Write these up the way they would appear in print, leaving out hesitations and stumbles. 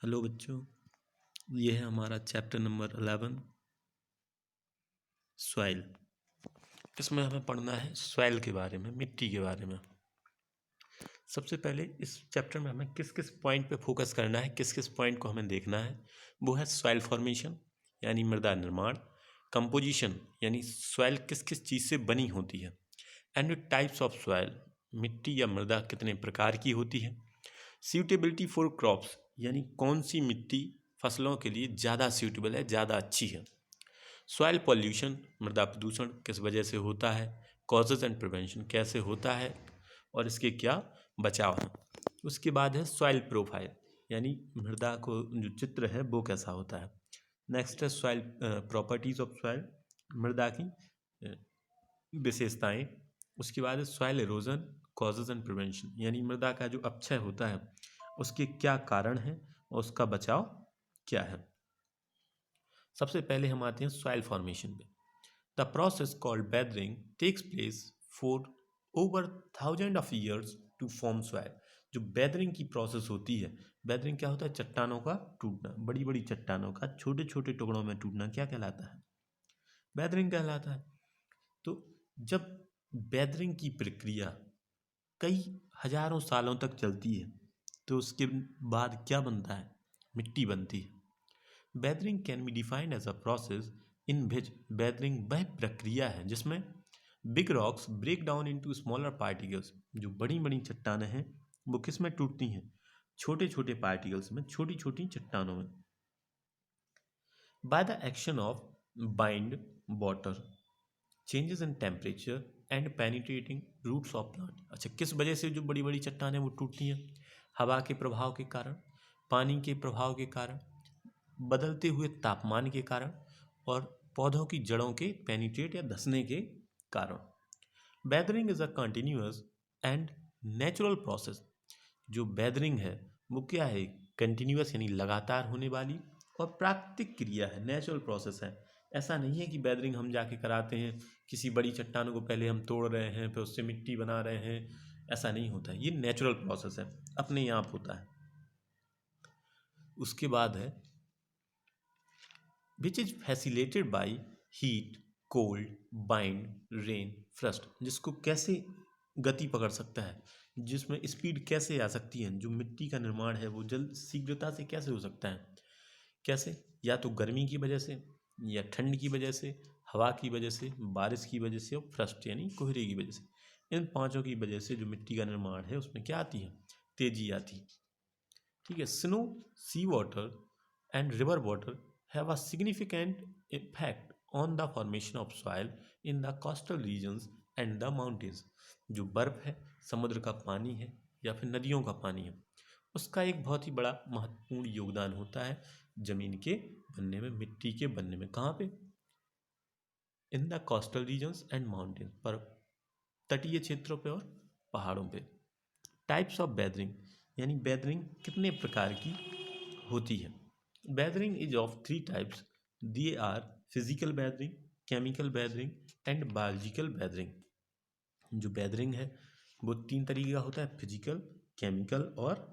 Hello बच्चों, ये है हमारा चैप्टर नंबर 11 सॉइल। इसमें हमें पढ़ना है सॉइल के बारे में, मिट्टी के बारे में। सबसे पहले इस चैप्टर में हमें किस किस पॉइंट पे फोकस करना है, किस किस पॉइंट को हमें देखना है। वो है सॉइल फॉर्मेशन यानी मृदा निर्माण, कंपोजिशन यानी सॉइल किस किस चीज़ से बनी होती है, एंड टाइप्स ऑफ सॉइल मिट्टी या मृदा कितने प्रकार की होती है, सूटेबिलिटी फॉर क्रॉप्स यानी कौन सी मिट्टी फसलों के लिए ज़्यादा सूटेबल है, ज़्यादा अच्छी है, सॉइल पॉल्यूशन मृदा प्रदूषण किस वजह से होता है, कॉजेज एंड प्रिवेंशन कैसे होता है और इसके क्या बचाव हैं। उसके बाद है सॉइल प्रोफाइल यानी मृदा को जो चित्र है वो कैसा होता है। नेक्स्ट है सॉइल प्रॉपर्टीज ऑफ सॉइल मृदा की विशेषताएं। उसके बाद है soil halogen causes and prevention यानी मृदा का जो अपक्षय होता है उसके क्या कारण हैं और उसका बचाव क्या है। सबसे पहले हम आते हैं सॉइल फॉर्मेशन पे। The process called weathering takes place for over 1000 of years to form soil. जो बेदरिंग की प्रोसेस होती है, बेदरिंग क्या होता है, चट्टानों का टूटना, बड़ी बड़ी चट्टानों का छोटे छोटे टुकड़ों में टूटना क्या कहलाता है, बेदरिंग कहलाता है। तो जब बेदरिंग की प्रक्रिया कई हजारों सालों तक चलती है तो उसके बाद क्या बनता है, मिट्टी बनती है। Weathering can be defined as a process in which weathering वह प्रक्रिया है जिसमें big rocks break down into smaller particles. जो बड़ी बड़ी चट्टानें हैं वो किस में टूटती हैं, छोटे छोटे पार्टिकल्स में, छोटी छोटी चट्टानों में। By the action of wind water changes in temperature and penetrating roots of plant. अच्छा, किस वजह से जो बड़ी बड़ी चट्टानें वो टूटती हैं, हवा के प्रभाव के कारण, पानी के प्रभाव के कारण, बदलते हुए तापमान के कारण और पौधों की जड़ों के पेनिट्रेट या धंसने के कारण। Weathering is a continuous and natural process. जो बेदरिंग है वो क्या है, कंटिन्यूअस यानी लगातार होने वाली और प्राकृतिक क्रिया है, नेचुरल प्रोसेस है। ऐसा नहीं है कि बेदरिंग हम जाके कराते हैं, किसी बड़ी चट्टानों को पहले हम तोड़ रहे हैं फिर उससे मिट्टी बना रहे हैं, ऐसा नहीं होता है। ये नेचुरल प्रोसेस है, अपने आप होता है। उसके बाद है which is facilitated by heat, cold, bind, rain, frost। जिसको कैसे गति पकड़ सकता है, जिसमें स्पीड कैसे आ सकती है, जो मिट्टी का निर्माण है वो जल्द शीघ्रता से कैसे हो सकता है, कैसे, या तो गर्मी की वजह से या ठंड की वजह से, हवा की वजह से, बारिश की वजह से और फ्रस्ट यानी कोहरे की वजह से। इन पांचों की वजह से जो मिट्टी का निर्माण है उसमें क्या आती है, तेजी आती है। ठीक है, snow, sea water and river water have a significant effect on the formation of soil in the coastal regions and the mountains। जो बर्फ है, समुद्र का पानी है या फिर नदियों का पानी है, उसका एक बहुत ही बड़ा महत्वपूर्ण योगदान होता है जमीन के बनने में, मिट्टी के बनने में। कहाँ पे, in the coastal regions and mountain, पर तटीय क्षेत्रों पे और पहाड़ों पे। टाइप्स ऑफ बेदरिंग यानी बेदरिंग कितने प्रकार की होती है। Weathering is of 3 types, they are physical weathering, chemical weathering and biological weathering. जो बेदरिंग है वो 3 तरीके का होता है, फिजिकल, केमिकल और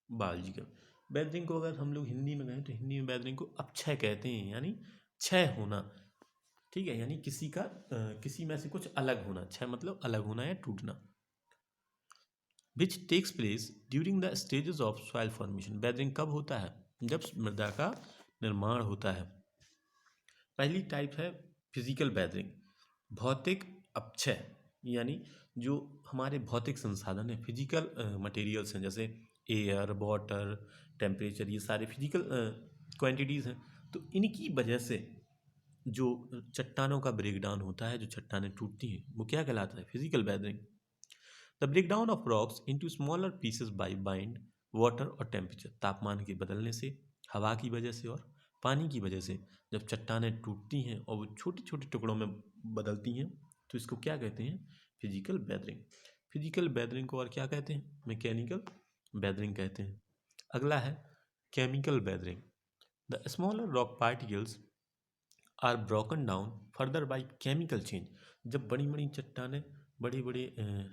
बायोलॉजिकल। बेदरिंग को अगर हम लोग हिंदी में कहें तो हिंदी में बेदरिंग को अपक्षय कहते हैं, यानी क्षय होना। ठीक है, यानी किसी का किसी में से कुछ अलग होना, क्षय मतलब अलग होना या टूटना। Which takes place during the stages of soil formation. Weathering कब होता है, जब मृदा का निर्माण होता है। पहली टाइप है फिजिकल बेदरिंग, भौतिक अपक्षय, यानी जो हमारे भौतिक संसाधन है, फिजिकल मटेरियल्स हैं, जैसे एयर, वाटर, टेम्परेचर, ये सारे फिजिकल क्वांटिटीज़ हैं। तो इनकी वजह से जो चट्टानों का ब्रेकडाउन होता है, जो चट्टानें टूटती हैं, वो क्या कहलाता है, physical weathering. The breakdown of rocks into smaller pieces by wind water और टेम्परेचर। तापमान के बदलने से, हवा की वजह से और पानी की वजह से जब चट्टानें टूटती हैं और वो छोटे छोटे टुकड़ों में बदलती हैं तो इसको क्या कहते हैं, फिजिकल बेदरिंग। फिजिकल बेदरिंग को और क्या कहते हैं, मैकेनिकल बेदरिंग कहते हैं। अगला है chemical weathering. The smaller rock particles are broken down further by chemical change. जब बड़ी बड़ी चट्टानें, बड़ी बड़ी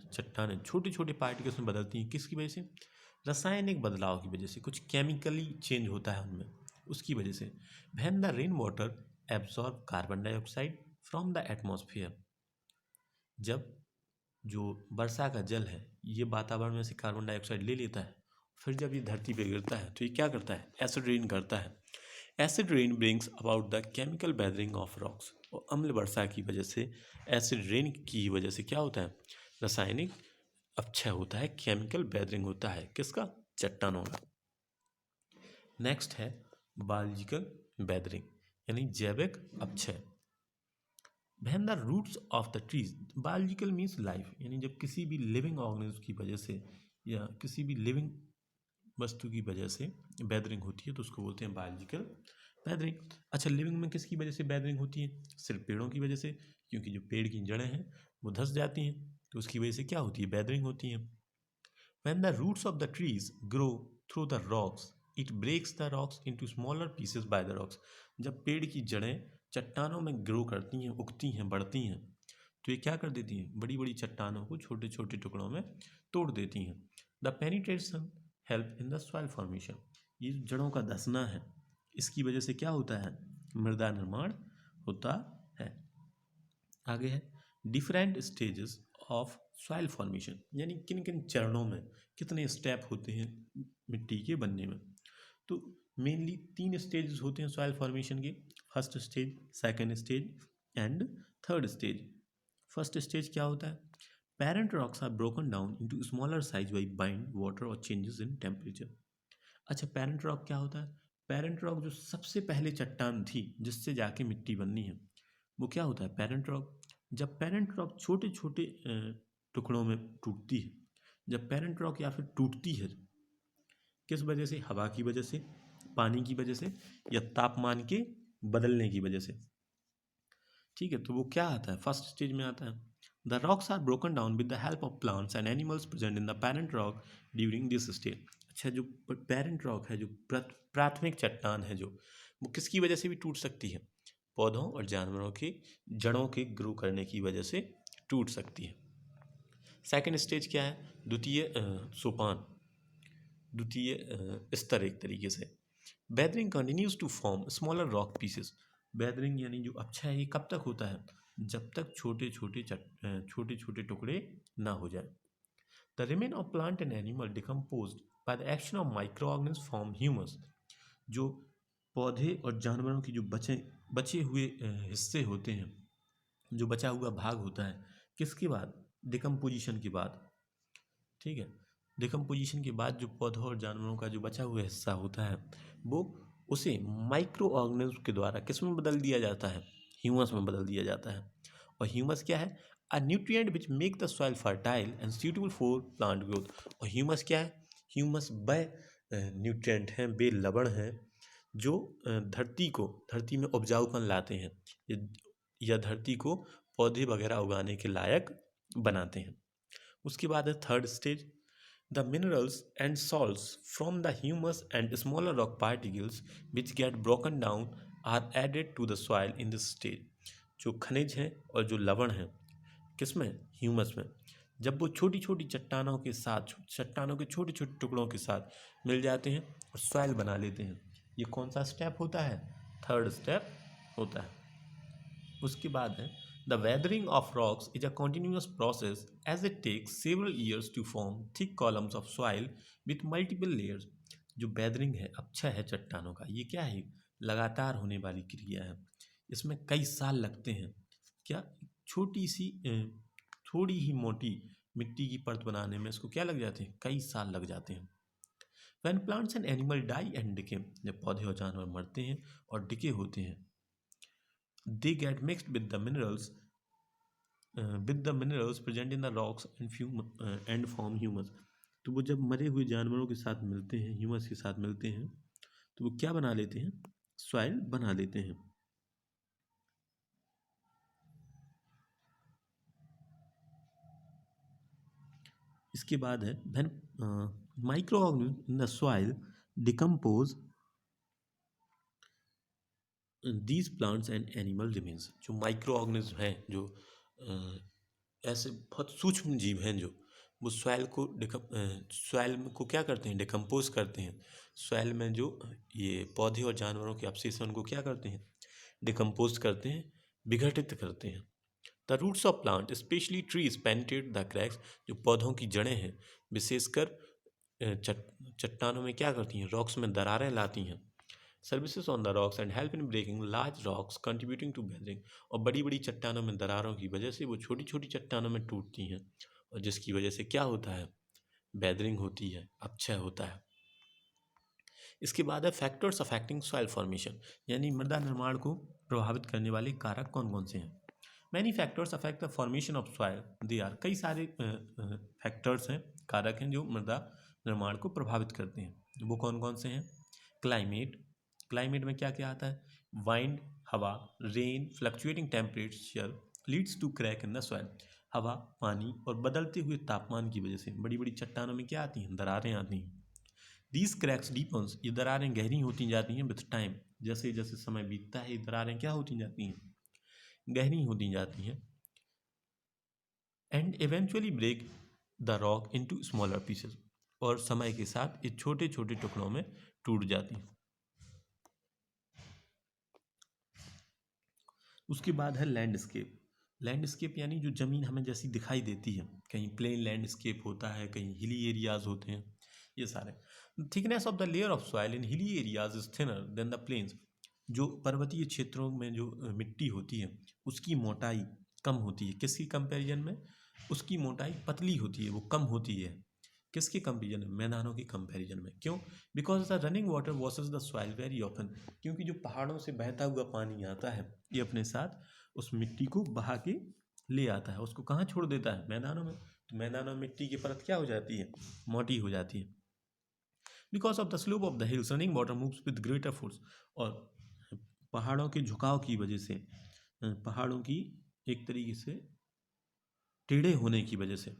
चट्टानें छोटे छोटे पार्टिकल्स में बदलती हैं, किसकी वजह से, रासायनिक बदलाव की वजह से, कुछ केमिकली चेंज होता है उनमें, उसकी वजह से। When the rain water absorb carbon dioxide from the atmosphere, जब जो वर्षा का जल है ये वातावरण में से कार्बन डाइऑक्साइड ले लेता है, फिर जब ये धरती पे गिरता है तो ये क्या करता है, एसिड रेन करता है। Acid rain brings about the chemical weathering of rocks, और अम्ल वर्षा की वजह से, एसिड रेन की वजह से क्या होता है, रासायनिक अपक्षय होता है, केमिकल वेदरिंग होता है, किसका, चट्टानों का। नेक्स्ट है बायोलॉजिकल वेदरिंग, यानी जैविक अपक्षय। When the roots of the trees, biological means life, यानी जब किसी भी लिविंग ऑर्गेनिज्म की वजह से या किसी भी लिविंग वस्तु की वजह से वेदरिंग होती है तो उसको बोलते हैं बायोलॉजिकल वेदरिंग। अच्छा, लिविंग में किसकी वजह से वेदरिंग होती है, सिर्फ पेड़ों की वजह से, क्योंकि जो पेड़ की जड़ें हैं वो धंस जाती हैं तो उसकी वजह से क्या होती है, वेदरिंग होती है। When the roots of the trees grow through the rocks, it breaks the rocks into smaller pieces by the rocks. जब पेड़ की जड़ें चट्टानों में ग्रो करती हैं, उगती हैं, बढ़ती हैं, तो ये क्या कर देती हैं, बड़ी बड़ी चट्टानों को छोटे छोटे टुकड़ों में तोड़ देती हैं। The penetration help in the soil formation, ये जो जड़ों का धंसना है इसकी वजह से क्या होता है, मृदा निर्माण होता है। आगे है different stages of soil formation, यानी किन किन चरणों में कितने स्टेप होते हैं मिट्टी के बनने में। तो मेनली 3 स्टेजेस होते हैं सॉइल फॉर्मेशन के, first stage, second stage and third stage. First stage क्या होता है, parent rocks are broken down into smaller size by wind water और चेंजेस इन टेम्परेचर। अच्छा, पेरेंट रॉक क्या होता है, पेरेंट रॉक जो सबसे पहले चट्टान थी जिससे जाके मिट्टी बननी है वो क्या होता है, पेरेंट रॉक। जब पेरेंट रॉक छोटे छोटे टुकड़ों में टूटती है, जब पेरेंट रॉक या फिर टूटती है किस वजह से, हवा की वजह से, पानी की वजह से, या तापमान के बदलने की वजह से, ठीक है, तो वो क्या आता है, फर्स्ट स्टेज में आता है। The rocks are broken down with the help of plants and animals present in the parent rock during this stage. अच्छा, जो पेरेंट रॉक है, जो प्राथमिक चट्टान है, जो वो किसकी वजह से भी टूट सकती है, पौधों और जानवरों की जड़ों के ग्रो करने की वजह से टूट सकती है। सेकंड स्टेज क्या है, द्वितीय सोपान, द्वितीय स्तर एक तरीके से। Weathering continues to form smaller rock pieces. Weathering यानी जो अपक्षय है ये कब तक होता है, जब तक छोटे छोटे टुकड़े ना हो जाए। The remain of plant and animal decompose by the action of micro organism form humus. जो पौधे और जानवरों की जो बचे हुए हिस्से होते हैं, जो बचा हुआ भाग होता है, किसके बाद, डिकम्पोजिशन के बाद, ठीक है। डिकम्पोजिशन के बाद जो पौधों और जानवरों का जो बचा हुआ हिस्सा होता है वो उसे माइक्रो ऑर्गेनिज्म के द्वारा किस में बदल दिया जाता है, ह्यूमस में बदल दिया जाता है। और ह्यूमस क्या है, अ nutrient which make the soil fertile and suitable for plant growth. और ह्यूमस क्या है, ह्यूमस वह न्यूट्रिएंट हैं, वे लवण हैं जो धरती में उपजाऊपन लाते हैं, या धरती को पौधे वगैरह उगाने के लायक बनाते हैं। उसके बाद है third stage, the minerals and salts from the humus and smaller rock particles which get broken down are added to the soil in this stage. जो खनिज हैं और जो लवण हैं किसमें, ह्यूमस में, जब वो छोटी छोटी चट्टानों के साथ, चट्टानों के छोटे छोटे टुकड़ों के साथ मिल जाते हैं और सॉइल बना लेते हैं, ये कौन सा स्टेप होता है, थर्ड स्टेप होता है। उसके बाद है the weathering of rocks is a continuous process as it takes several years to form thick columns of soil with multiple layers. जो वेदरिंग है, अपक्षय है चट्टानों का, ये क्या है, लगातार होने वाली क्रिया है, इसमें कई साल लगते हैं। क्या, छोटी सी थोड़ी ही मोटी मिट्टी की परत बनाने में इसको क्या लग जाते हैं, कई साल लग जाते हैं। When plants and animal die and decay, जब पौधे और जानवर मरते हैं और डिके होते हैं, they get mixed with the minerals present in the rocks and form humus। तो वो जब मरे हुए जानवरों के साथ मिलते हैं, ह्यूमस के साथ मिलते हैं, तो वो क्या बना लेते हैं, सॉइल बना लेते हैं। इसके बाद है when micro organism in the soil decompose these plants and animal remains. जो माइक्रो ऑर्गेनिज्म हैं, जो ऐसे बहुत सूक्ष्म जीव हैं जो वो सॉइल को क्या करते हैं, डिकम्पोज करते हैं। सॉइल में जो ये पौधे और जानवरों के अवशेष हैं उनको क्या करते हैं, डिकम्पोज करते हैं, विघटित करते हैं। The roots of plant specially trees penetrate the cracks, जो पौधों की जड़ें हैं विशेषकर चट्टानों में क्या करती हैं, रॉक्स में दरारें लाती हैं। Services on the rocks and help in breaking large rocks contributing to weathering, और बड़ी बड़ी चट्टानों में दरारों की वजह से वो छोटी छोटी चट्टानों में टूटती हैं, और जिसकी वजह से क्या होता है, बेदरिंग होती है, अपक्षय होता है। इसके बाद है फैक्टर्स अफेक्टिंग सॉइल फॉर्मेशन, यानी मृदा निर्माण को प्रभावित करने वाले कारक कौन कौन से हैं। Many factors affect the formation of soil, they are, कई सारे फैक्टर्स हैं, कारक हैं जो मृदा निर्माण को प्रभावित करते हैं। वो कौन कौन से हैं। क्लाइमेट, क्लाइमेट में क्या क्या आता है, वाइंड हवा, rain, fluctuating temperature leads to crack in the soil, हवा, पानी और बदलते हुए तापमान की वजह से बड़ी बड़ी चट्टानों में क्या आती हैं, दरारें आती हैं। दीज क्रैक्स डीपन्स, ये दरारें गहरी होती जाती हैं विथ टाइम, जैसे जैसे समय बीतता है ये दरारें क्या होती जाती हैं, गहरी होती जाती हैं। And eventually break the rock into smaller pieces, और समय के साथ ये छोटे छोटे टुकड़ों में टूट जाती हैं। उसके बाद है लैंडस्केप। लैंडस्केप यानी जो ज़मीन हमें जैसी दिखाई देती है, कहीं प्लेन लैंडस्केप होता है, कहीं हिली एरियाज होते हैं, ये सारे। Thickness of the layer of soil in hilly areas is thinner than the plains, जो पर्वतीय क्षेत्रों में जो मिट्टी होती है उसकी मोटाई कम होती है, किसकी कंपैरिजन में, उसकी मोटाई पतली होती है, वो कम होती है, किसके कंपेरिजन में, मैदानों के कंपैरिजन में। क्यों, because the running water washes the soil very often, क्योंकि जो पहाड़ों से बहता हुआ पानी आता है ये अपने साथ उस मिट्टी को बहा के ले आता है, उसको कहाँ छोड़ देता है, मैदानों में। तो मैदानों में मिट्टी की परत क्या हो जाती है, मोटी हो जाती है। Because of the slope of the hills running water moves with greater force, और पहाड़ों के झुकाव की वजह से, पहाड़ों की एक तरीके से टेढ़े होने की वजह से,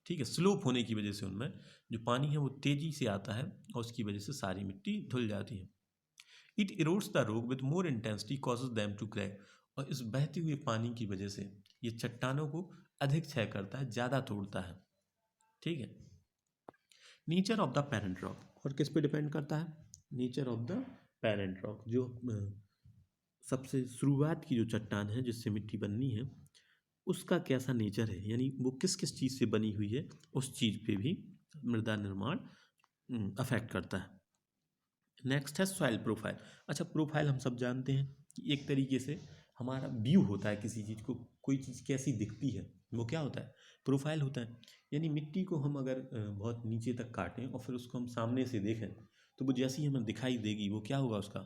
ठीक है, स्लोप होने की वजह से उनमें जो पानी है वो तेजी से आता है और उसकी वजह से सारी मिट्टी धुल जाती है। It erodes the rock with more intensity causes them to crack, और इस बहते हुए पानी की वजह से ये चट्टानों को अधिक क्षय करता है, ज़्यादा तोड़ता है, ठीक है। Nature of the parent rock, और किस पे डिपेंड करता है, nature of the parent rock, जो सबसे शुरुआत की जो चट्टान है जिससे मिट्टी बननी है उसका कैसा नेचर है, यानी वो किस किस चीज़ से बनी हुई है, उस चीज़ पे भी मृदा निर्माण अफेक्ट करता है। नेक्स्ट है सॉइल प्रोफाइल। अच्छा, प्रोफाइल हम सब जानते हैं कि एक तरीके से हमारा व्यू होता है किसी चीज़ को, कोई चीज़ कैसी दिखती है वो क्या होता है, प्रोफाइल होता है। यानी मिट्टी को हम अगर बहुत नीचे तक काटें और फिर उसको हम सामने से देखें तो वो जैसी हमें दिखाई देगी वो क्या होगा, उसका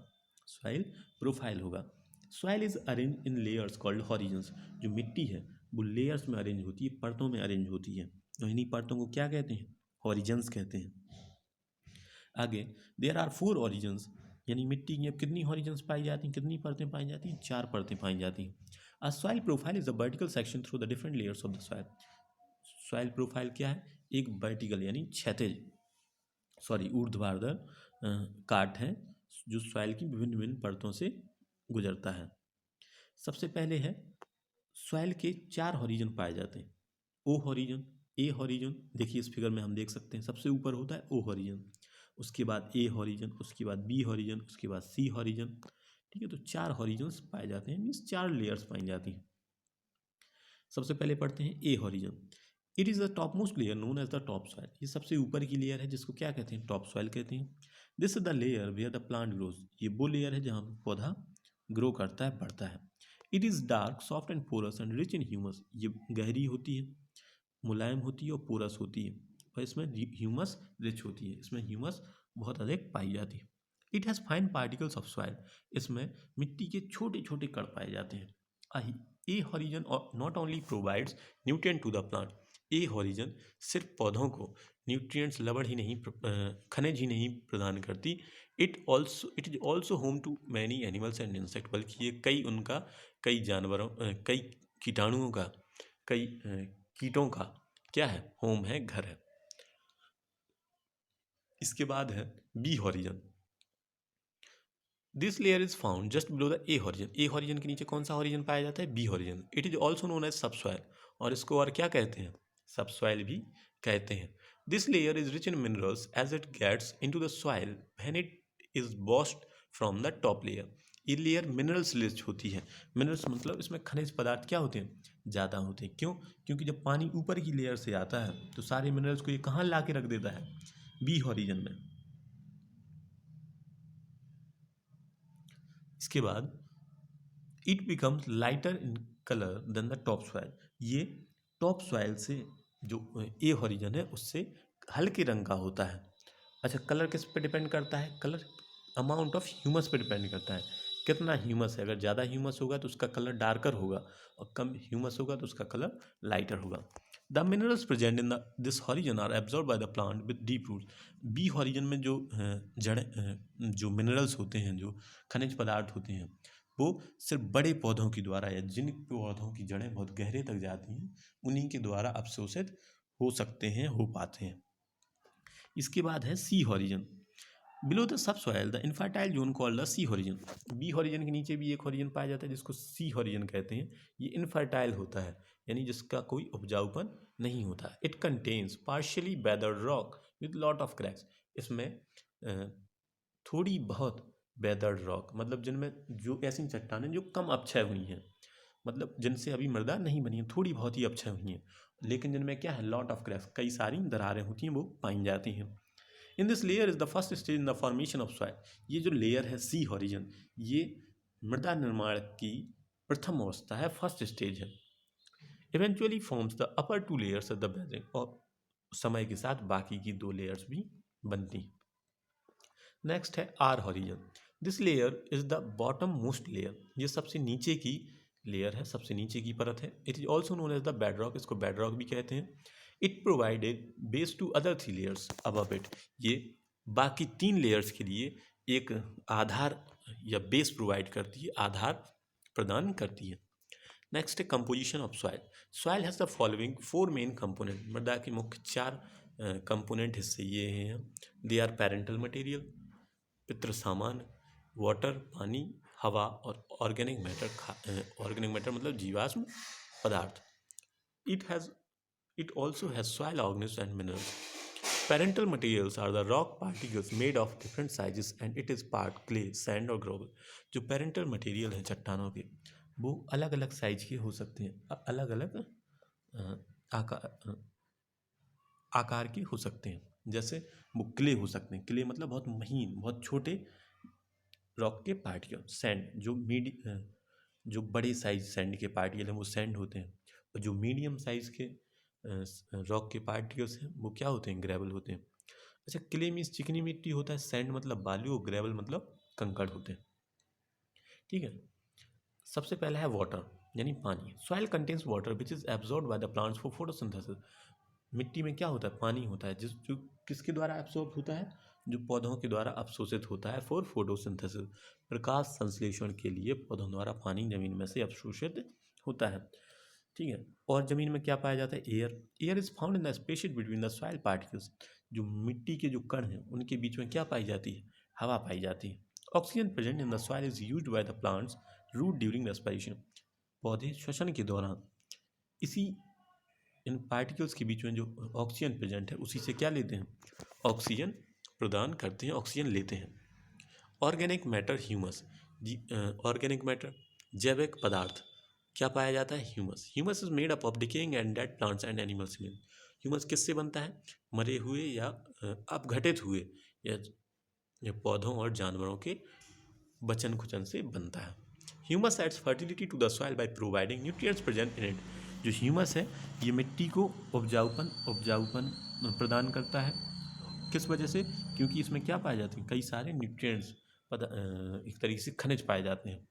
सॉइल प्रोफाइल होगा। Soil is arrange in layers called horizons, जो मिट्टी है वो लेयर्स में अरेंज होती है, परतों में अरेंज होती है, तो इन्हीं परतों को क्या कहते हैं, हॉरिजन्स कहते हैं। आगे, देयर आर 4 ऑरिजन्स, यानी मिट्टी की अब कितनी हॉरिजन्स पाई जाती हैं, कितनी परतें पाई जाती हैं, 4 परतें पाई जाती हैं। अ soil profile is a vertical section through the different layers of the soil. Soil profile क्या है, एक वर्टिकल यानी क्षैतिज, ऊर्ध्वाधर काट है जो सॉइल की विभिन्न विभिन्न परतों से गुजरता है। सबसे पहले है सॉइल के 4 हॉरिजन पाए जाते हैं। ओ हॉरिजन, ए हॉरिजन, देखिए इस फिगर में हम देख सकते हैं सबसे ऊपर होता है ओ हॉरिजन, उसके बाद ए हॉरिजन, उसके बाद बी हॉरिजन, उसके बाद सी हॉरिजन, ठीक है। तो 4 हॉरिजन्स पाए जाते हैं, मीन्स 4 लेयर्स पाई जाती हैं। सबसे पहले पढ़ते हैं A horizon. It is the top most layer known as the top soil, ये सबसे ऊपर की लेयर है जिसको क्या कहते हैं, टॉप सॉइल कहते हैं। This is the layer where the plant grows, ये वो लेयर है जहाँ पौधा ग्रो करता है, बढ़ता है। It is dark soft and porous and rich in humus, ये गहरी होती है, मुलायम होती है और पोरस होती है, और इसमें ह्यूमस रिच होती है, इसमें ह्यूमस बहुत अधिक पाई जाती है। It has fine particles of soil, इसमें मिट्टी के छोटे छोटे कण पाए जाते हैं। A horizon not only provides nutrient to the plant, A horizon सिर्फ पौधों को न्यूट्रिएंट्स लवण ही नहीं, खनिज ही नहीं प्रदान करती, it is also home to many animals and insect, बल्कि ये कई जानवरों, कई कीटाणुओं का, कई कीटों का क्या है, होम है, घर है। इसके बाद है B horizon. This layer is found just below the A horizon, A horizon के नीचे कौन सा हॉरिजन पाया जाता है, B horizon. It is also known as sub soil, और इसको और क्या कहते हैं, सब सॉइल भी कहते हैं। This layer is rich in minerals as it gets into the soil when it is washed from the top layer. ये लेयर मिनरल्स रिच होती है। मिनरल्स मतलब इसमें खनिज पदार्थ क्या होते हैं, ज़्यादा होते हैं। क्यों? क्योंकि जब पानी ऊपर की लेयर से आता है तो सारे मिनरल्स को ये कहाँ ला के रख देता है, बी हॉरिजन में। इसके बाद it becomes lighter in colour than the top soil. ये टॉप सॉइल से जो ए हॉरिजन है उससे हल्के रंग का होता है। अच्छा, कलर किस पे डिपेंड करता है? कलर अमाउंट ऑफ ह्यूमस पे डिपेंड करता है, कितना ह्यूमस है। अगर ज़्यादा ह्यूमस होगा तो उसका कलर डार्कर होगा, और कम ह्यूमस होगा तो उसका कलर लाइटर होगा। The minerals present in the this horizon are absorb by the plant with deep root. B horizon में जो जो मिनरल्स होते हैं, जो खनिज पदार्थ होते हैं, वो सिर्फ बड़े पौधों के द्वारा, या जिन पौधों की जड़ें बहुत गहरे तक जाती हैं, उन्हीं के द्वारा अवशोषित हो सकते हैं, हो पाते हैं। इसके बाद है C horizon. Below the sub soil the infertile zone called the C horizon. B horizon के नीचे भी एक हॉरिजन पाया जाता है जिसको सी हॉरिजन कहते हैं। ये इनफर्टाइल होता है, यानी जिसका कोई उपजाऊपन नहीं होता। It contains partially weathered rock with lot of cracks. इसमें थोड़ी बहुत वेदर्ड रॉक मतलब जिनमें जो ऐसी चट्टानें जो कम अपक्षय हुई हैं, मतलब जिनसे अभी मृदा नहीं बनी है, थोड़ी बहुत ही अपक्षय हुई हैं, लेकिन जिनमें क्या है, लॉट ऑफ क्रैक्स, कई सारी दरारें होती हैं, वो पाई जाती हैं। In this layer is the first stage in the formation of soil. ये जो लेयर है सी हॉरिजन, ये मृदा निर्माण की प्रथम अवस्था है, फर्स्ट स्टेज है। Eventually forms the upper two layers of the basin, और समय के साथ बाकी की दो लेयर्स भी बनती हैं। नेक्स्ट है R horizon. This layer is the bottom most layer. ये सबसे नीचे की लेयर है, सबसे नीचे की परत है। It is also known as the bedrock, इसको बेडरॉक भी कहते हैं। It provided base to other 3 layers above it. ये बाकी 3 लेयर्स के लिए एक आधार या बेस प्रोवाइड करती है, आधार प्रदान करती है। नेक्स्ट है composition of soil. Soil has the following 4 main component. मृदा के मुख्य 4 कंपोनेंट हिस्से ये हैं। दे आर पैरेंटल मटेरियल, पितृ सामान, वाटर पानी, हवा, और ऑर्गेनिक मैटर। ऑर्गेनिक मैटर मतलब जीवाश्म पदार्थ। It also has soil organisms and minerals. Parental materials are the rock particles made of different sizes and it is part clay, sand और gravel. जो पेरेंटल मटेरियल है चट्टानों के, वो अलग अलग साइज के हो सकते हैं, अलग अलग आकार के हो सकते हैं। जैसे वो क्ले हो सकते हैं, क्ले मतलब बहुत महीन, बहुत छोटे रॉक के पार्टिकल। सैंड जो बड़े साइज सैंड के पार्टिकल हैं वो सैंड होते हैं, और जो मीडियम साइज के रॉक के पार्टिकल्स हैं वो क्या होते हैं, ग्रेवल होते हैं। अच्छा, क्ले मीन्स चिकनी मिट्टी होता है, सैंड मतलब बालू, और ग्रेवल मतलब कंकड़ होते हैं। ठीक है। सबसे पहला है वाटर यानी पानी। Soil contains water which is absorb by the plants for photosynthesis. मिट्टी में क्या होता है, पानी होता है, जो किसके द्वारा एब्जॉर्ब होता है, जो पौधों के द्वारा अवशोषित होता है फॉर फोटोसिंथेसिस। प्रकाश संश्लेषण के लिए पौधों द्वारा पानी जमीन में से अवशोषित होता है। ठीक है। और जमीन में क्या पाया जाता है, air. Air is found in the space between the soil particles. जो मिट्टी के जो कण हैं उनके बीच में क्या पाई जाती है, हवा पाई जाती है। Oxygen present in the soil is used by the plants root during respiration. पौधे श्वसन के दौरान इसी इन पार्टिकल्स के बीच में जो ऑक्सीजन प्रेजेंट है उसी से क्या लेते हैं, ऑक्सीजन प्रदान करते हैं, ऑक्सीजन लेते हैं। Organic matter humus. Organic matter जैविक पदार्थ, क्या पाया जाता है, humus. Humus is made up of decaying and dead plants and animals. Humus किससे बनता है, मरे हुए या अपघटित हुए या पौधों और जानवरों के बचन खुचन से बनता है। Humus aids fertility to the soil by providing nutrients present in it. जो ह्यूमस है ये मिट्टी को उपजाऊपन प्रदान करता है। किस वजह से, क्योंकि इसमें क्या पाए जाते हैं, कई सारे न्यूट्रिएंट्स, एक तरीके से खनिज पाए जाते हैं।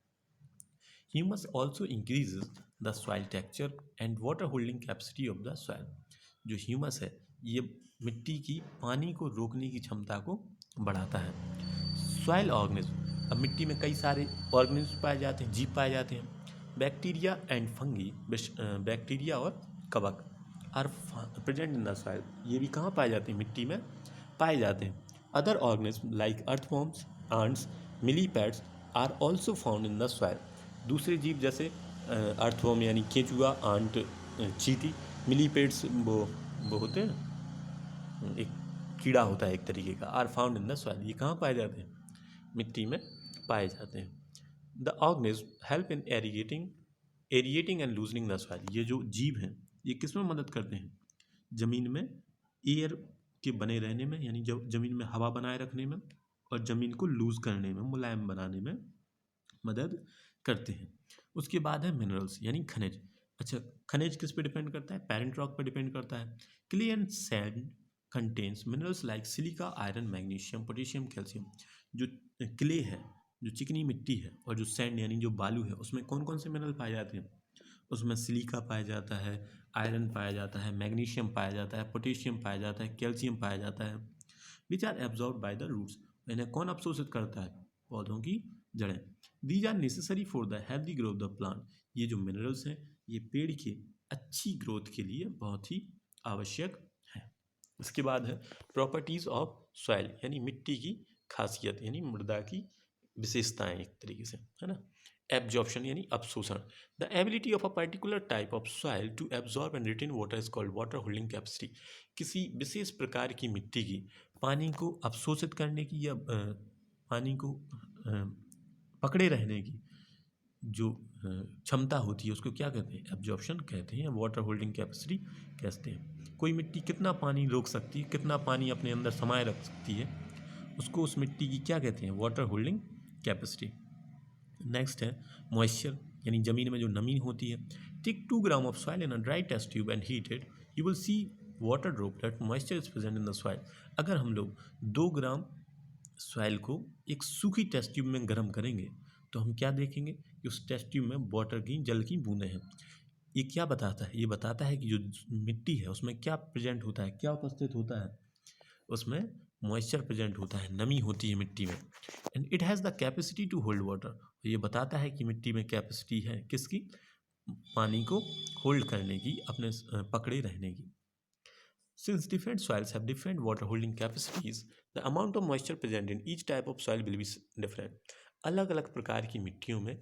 Humus also increases the soil texture and water holding capacity of the soil. जो ह्यूमस है ये मिट्टी की पानी को रोकने की क्षमता को बढ़ाता है। सॉइल ऑर्गेनिज्म, अब मिट्टी में कई सारे ऑर्गेनिज्म पाए जाते हैं, जीव पाए जाते हैं। बैक्टीरिया एंड फंगी, बैक्टीरिया और कवक are present in the soil. ये भी कहाँ पाए जाते हैं, मिट्टी में पाए जाते हैं। Other organism like earthworms, ants, millipedes are also found in the soil. दूसरे जीव जैसे अर्थवॉर्म यानी केंचुआ, आंट, चींटी, मिलीपेड्स वो होते हैं, एक कीड़ा होता है एक तरीके का, are found in the soil. ये कहाँ पाए जाते हैं? मिट्टी में पाए जाते हैं। The organism help in aerating and loosening the soil. ये जो जीव हैं ये किस में मदद करते हैं? ज़मीन में एयर के बने रहने में, यानी जब ज़मीन में हवा बनाए रखने में, और ज़मीन को लूज़ करने में, मुलायम बनाने में मदद करते हैं। उसके बाद है मिनरल्स यानी खनिज। अच्छा, खनिज किस पे डिपेंड करता है? पेरेंट रॉक पे डिपेंड करता है। Clay and sand contains minerals like silica, iron, magnesium, potassium, calcium. जो क्ले है, जो चिकनी मिट्टी है, और जो सैंड यानी जो बालू है, उसमें कौन कौन से मिनरल पाए जाते हैं? उसमें सिलिका पाया जाता है, आयरन पाया जाता है, मैग्नीशियम पाया जाता है, पोटेशियम पाया जाता है, कैल्शियम पाया जाता है, which are absorb by the roots. इन्हें कौन अवशोषित करता है? पौधों की जड़ें। These are necessary for the healthy growth of the plant. ये जो मिनरल्स हैं ये पेड़ की अच्छी ग्रोथ के लिए बहुत ही आवश्यक है। इसके बाद है प्रॉपर्टीज ऑफ सॉइल यानी मिट्टी की खासियत, यानी मृदा की विशेषताएं एक तरीके से, है ना। एब्जॉर्प्शन यानी अवशोषण। The ability of a particular type of soil to absorb and retain water is called water holding capacity. किसी विशेष प्रकार की मिट्टी की पानी को अवशोषित करने की या पानी को पकड़े रहने की जो क्षमता होती है उसको क्या कहते हैं? एब्जॉर्प्शन कहते हैं, वाटर होल्डिंग कैपेसिटी कहते हैं। कोई मिट्टी कितना पानी रोक सकती है, कितना पानी अपने अंदर समाये रख सकती है, उसको उस मिट्टी की क्या कहते हैं? Water holding capacity. नेक्स्ट है मॉइस्चर यानी ज़मीन में जो नमी होती है। Take 2 gram of soil in a dry test tube and heat it, you will see water droplet moisture is present in the soil. अगर हम लोग 2 ग्राम सॉइल को एक सूखी टेस्ट ट्यूब में गर्म करेंगे तो हम क्या देखेंगे कि उस टेस्ट ट्यूब में वाटर की, जल की बूंदें हैं। ये क्या बताता है? ये बताता है कि जो मिट्टी है उसमें क्या प्रेजेंट होता है, क्या उपस्थित होता है? उसमें मॉइस्चर प्रेजेंट होता है, नमी होती है मिट्टी में। And it has the capacity to hold water. ये बताता है कि मिट्टी में कैपेसिटी है किसकी? पानी को होल्ड करने की, अपने पकड़े रहने की। Since different soils have different water holding capacities, the amount of moisture present in each type of soil will be different. अलग अलग प्रकार की मिट्टियों में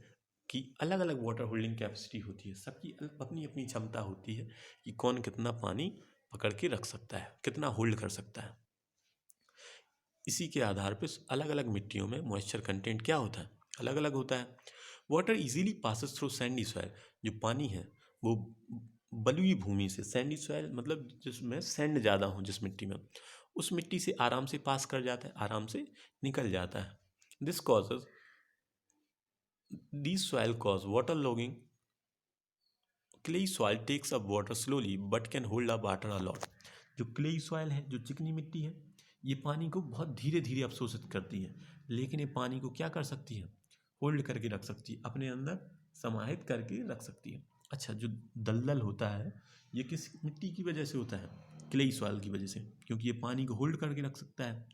की अलग अलग वाटर होल्डिंग कैपेसिटी होती है, सबकी अपनी अपनी क्षमता होती है कि कौन कितना पानी पकड़ के रख सकता है, कितना होल्ड कर सकता है। इसी के आधार पर अलग अलग मिट्टियों में मॉइस्चर कंटेंट क्या होता है? अलग अलग होता है। Water easily passes through Sandy soil. जो पानी है वो बलुई भूमि से, सैंडी सॉइल मतलब जिसमें सैंड ज़्यादा हो, जिस मिट्टी में, उस मिट्टी से आराम से पास कर जाता है, आराम से निकल जाता है। This causes this soil cause water logging. Clayey soil takes up water slowly but can hold up water a lot. जो क्लेई सॉइल है, जो चिकनी मिट्टी है, ये पानी को बहुत धीरे धीरे अवशोषित करती है, लेकिन ये पानी को क्या कर सकती है? होल्ड करके रख सकती है, अपने अंदर समाहित करके रख सकती है। अच्छा, जो दलदल होता है ये किस मिट्टी की वजह से होता है? क्लेई सॉइल की वजह से, क्योंकि ये पानी को होल्ड करके रख सकता है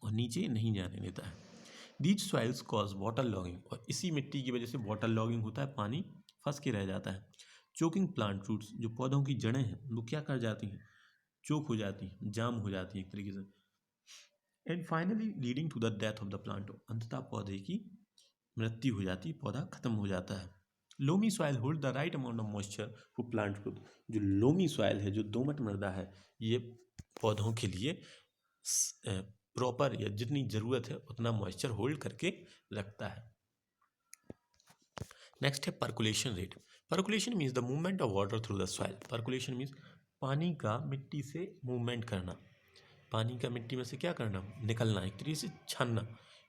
और नीचे नहीं जाने देता है। These soils cause water logging, और इसी मिट्टी की वजह से वाटर लॉगिंग होता है, पानी फंस के रह जाता है। चोकिंग प्लांट रूट्स, जो पौधों की जड़ें हैं वो क्या कर जाती हैं? चोक हो जाती हैं, जाम हो जाती हैं एक तरीके से। And finally leading to the death of the plant, अंततः पौधे की मृत्यु हो जाती है, पौधा खत्म हो जाता है। Loamy soil hold the right amount of moisture for plant growth. जो लोमी सॉइल है, जो दोमट मृदा है, ये पौधों के लिए प्रॉपर या जितनी ज़रूरत है उतना मॉइस्चर होल्ड करके रखता है। नेक्स्ट है percolation rate. Percolation means the movement of water through the soil. Percolation means पानी का मिट्टी से मूवमेंट करना, पानी का मिट्टी में से क्या करना? निकलना, एक तरीके से छानना,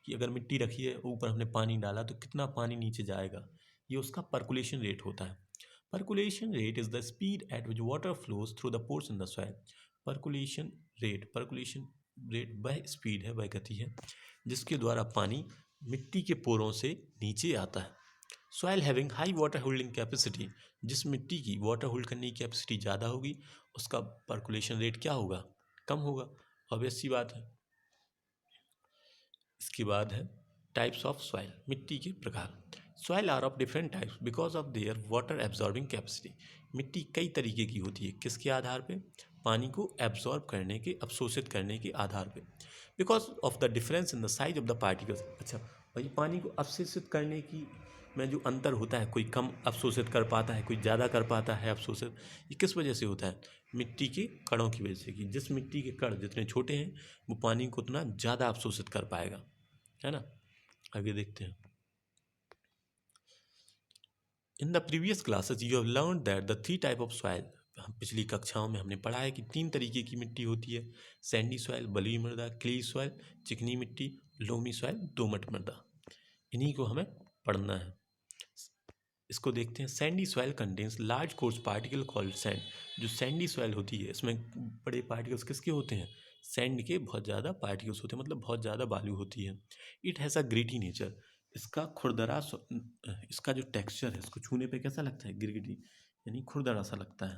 कि अगर मिट्टी रखी है ऊपर हमने पानी डाला तो कितना पानी नीचे जाएगा, ये उसका पर्कुलेशन रेट होता है। Percolation rate is the speed at which water flows through the pores in the soil. Percolation rate वह स्पीड है, वह गति है जिसके द्वारा पानी मिट्टी के पोरों से नीचे आता है। Soil having high water holding capacity, जिस मिट्टी की वाटर होल्ड करने की कैपेसिटी ज़्यादा होगी उसका पर्कुलेशन रेट क्या होगा? कम होगा, ऑब्वियस सी बात है। इसके बाद है टाइप्स ऑफ सॉइल, मिट्टी के प्रकार। Soil are of different types because of their water absorbing capacity. मिट्टी कई तरीके की होती है, किसके आधार पे? पानी को एब्जॉर्ब करने के, अवशोषित करने के आधार पे। Because of the difference in the size of the particles. अच्छा, और ये पानी को अवशोषित करने की में जो अंतर होता है, कोई कम अवशोषित कर पाता है, कोई ज़्यादा कर पाता है अवशोषित, ये किस वजह से होता है? मिट्टी के कणों की वजह से, कि जिस मिट्टी के कण जितने छोटे हैं वो पानी को उतना ज़्यादा अवशोषित कर पाएगा, है ना। आगे देखते हैं। In the previous classes you have learn that the three type of soil, हम पिछली कक्षाओं में हमने पढ़ा है कि 3 तरीके की मिट्टी होती है, सैंडी सॉइल बलुई मृदा, क्ले सॉइल चिकनी मिट्टी, लोमी सॉइल दोमट मृदा। इन्हीं को हमें पढ़ना है। इसको देखते हैं। Sandy soil contains large coarse particle called sand. जो सैंडी सॉइल होती है इसमें बड़े पार्टिकल्स किसके होते हैं? सैंड के बहुत ज़्यादा पार्टिकल्स होते हैं, मतलब बहुत ज़्यादा बालू होती है। It has a gritty nature, इसका खुरदरा इसका जो टेक्सचर है इसको छूने पे कैसा लगता है? गिरगिटी, यानी खुरदरा सा लगता है।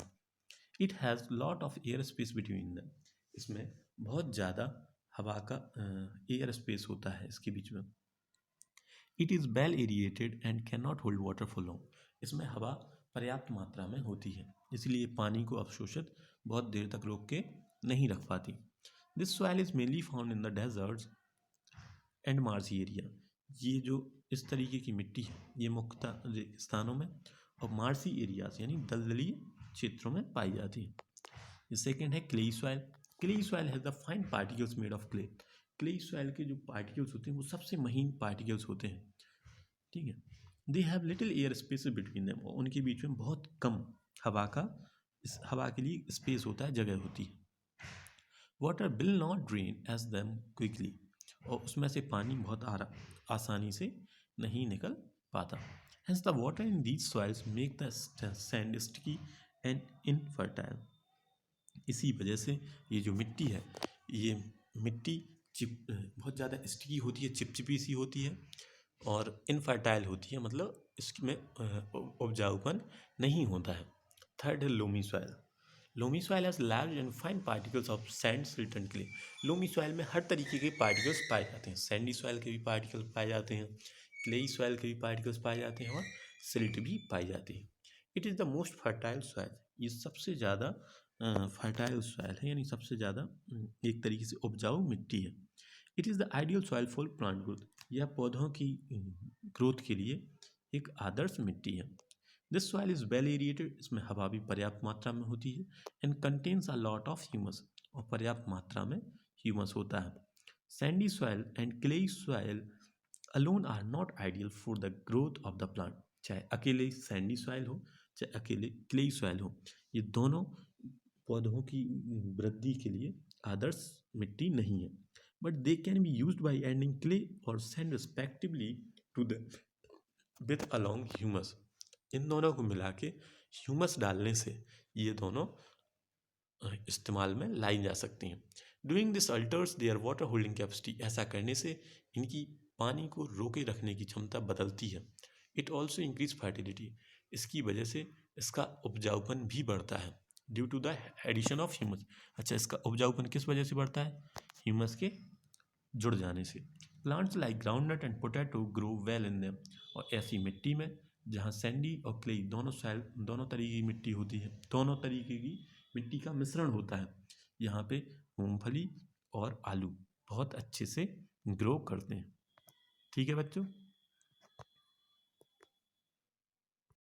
It has lot of air space between them, इसमें बहुत ज़्यादा हवा का एयर स्पेस होता है इसके बीच में। It is well aerated and can not hold water for long, इसमें हवा पर्याप्त मात्रा में होती है, इसलिए पानी को अवशोषित बहुत देर तक रोक के नहीं रख पाती। This soil is mainly found in the deserts and marshy area, ये जो इस तरीके की मिट्टी है ये मुख्यतः रेगिस्तानों में और मार्सी एरियाज यानी दलदली क्षेत्रों में पाई जाती है। सेकेंड है clayey soil. Clayey soil has the fine particles made of clay, clayey soil के जो पार्टिकल्स होते हैं वो सबसे महीन पार्टिकल्स होते हैं, ठीक है। They have little air space between them, और उनके बीच में बहुत कम हवा का हवा के लिए स्पेस होता है, जगह होती है। Water will not drain as them quickly, और उसमें से पानी बहुत आसानी से नहीं निकल पाता। Hence the water in these soils make the sand sticky and infertile, इसी वजह से ये जो मिट्टी है ये मिट्टी बहुत ज़्यादा स्टिकी होती है, चिपचिपी सी होती है और इनफर्टाइल होती है, मतलब इसमें उपजाऊपन नहीं होता है। थर्ड है loamy soil. Loamy soil has large and fine particles of sand silt and clay. Loamy soil में हर तरीके के पार्टिकल्स पाए जाते हैं, सैंडी सॉइल के भी पार्टिकल्स पाए जाते हैं, क्लेई सॉइल के भी पार्टिकल्स पाए जाते हैं और सिल्ट भी पाई जाती है। It is the most fertile soil, ये सबसे ज़्यादा फर्टाइल सॉइल है, यानी सबसे ज़्यादा एक तरीके से उपजाऊ मिट्टी है। It is the ideal soil for plant growth, यह पौधों की ग्रोथ के लिए एक आदर्श मिट्टी है। This soil is well aerated, इसमें हवा भी पर्याप्त मात्रा में होती है, and contains a lot of humus, और पर्याप्त मात्रा में ह्यूमस होता है। Sandy soil and clayey soil alone are not ideal for the growth of the plant, चाहे अकेले सैंडी सॉइल हो चाहे अकेले क्लेई सॉइल हो, ये दोनों पौधों की वृद्धि के लिए आदर्श मिट्टी नहीं है। But they can be used by adding clay और sand respectively to the with along humus, इन दोनों को मिला के ह्यूमस डालने से ये दोनों इस्तेमाल में लाई जा सकती हैं। Doing this alters their water holding capacity, ऐसा करने से इनकी पानी को रोके रखने की क्षमता बदलती है। इट ऑल्सो इंक्रीज फर्टिलिटी, इसकी वजह से इसका उपजाऊपन भी बढ़ता है due to the addition of humus. अच्छा, इसका उपजाऊपन किस वजह से बढ़ता है? ह्यूमस के जुड़ जाने से। Plants like groundnut and potato grow well in them, और ऐसी मिट्टी में जहाँ सैंडी और क्ले दोनों तरीके की मिट्टी होती है, दोनों तरीके की मिट्टी का मिश्रण होता है, यहाँ पे मूंगफली और आलू बहुत अच्छे से ग्रो करते हैं। ठीक है बच्चों।